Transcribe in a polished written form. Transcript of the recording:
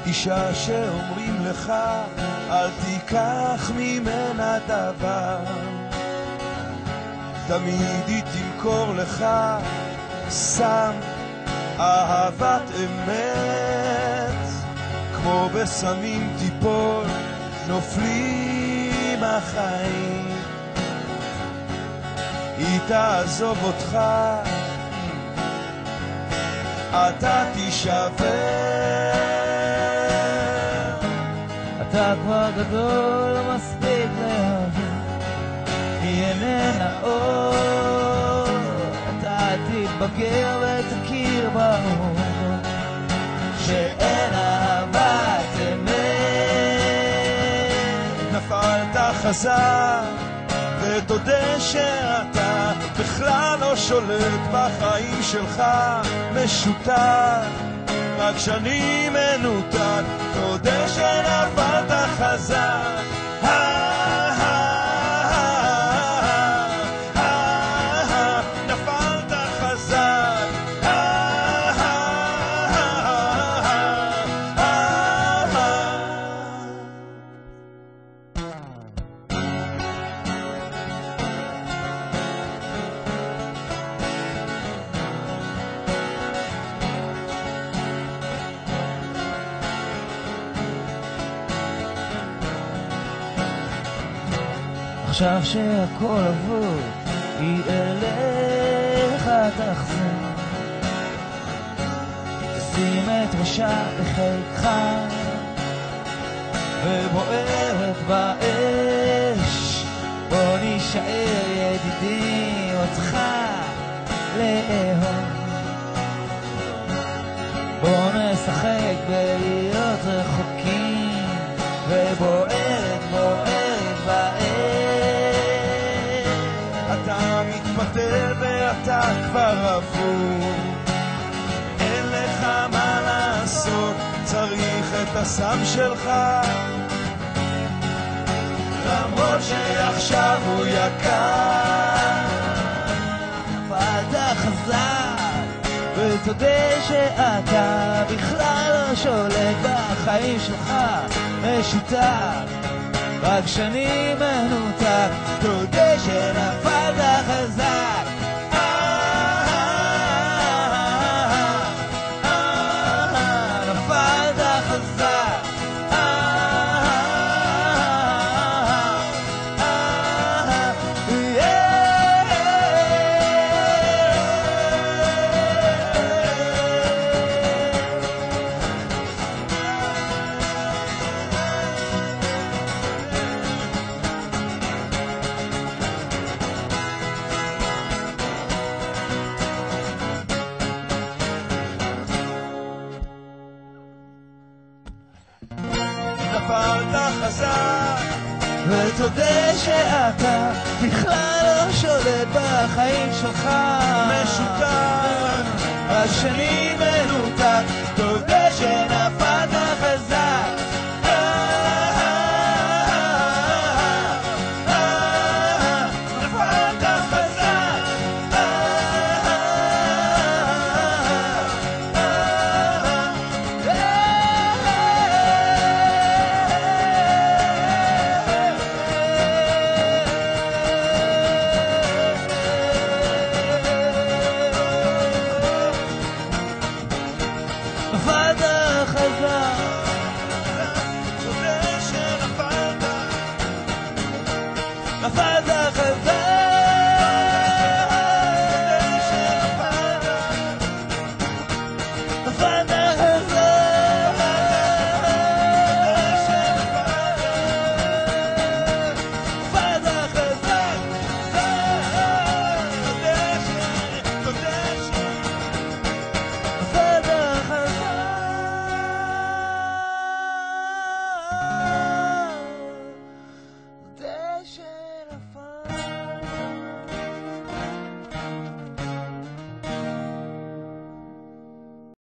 אישה שאומרים לך אל תיקח ממנה דבר, תמיד היא תמכור לך סם אהבת אמת, כמו בסמים תיפול נופלים החיים, היא תעזוב אותך אתה תישבר, אתה כבר גדול מספיק להבין, היא איננה אור, אתה תתבגר ותכיר באור שאין אהבת אמת. נפלת חזק ותודה שאתה בכלל לא שולט בחיים שלך, משותק, רק שנים מנותק, תודה שנפלת חזק. נפלת חזק. עכשיו שהכל אבוד, היא אליך תחזור, תשים את ראשה בחיקך ובוערת באש, בוא נשאר ידידי אותך לאהוב, בוא נשחק בלהיות רחוקים ובוערת באש. אתה מתפתל ואתה כבר עבור, אין לך מה לעשות, צריך את הסם שלך, למרות שעכשיו הוא יקר. נפלת חזק ותודה שאתה בכלל לא שולט בחיים שלך, משותק, רק שנים מנותק, תודה שנפלת חזק. נפלת חזק. נפלת חזק ותודה שאתה בכלל לא שולט בחיים שלך, משותק, רק שנים מנותק,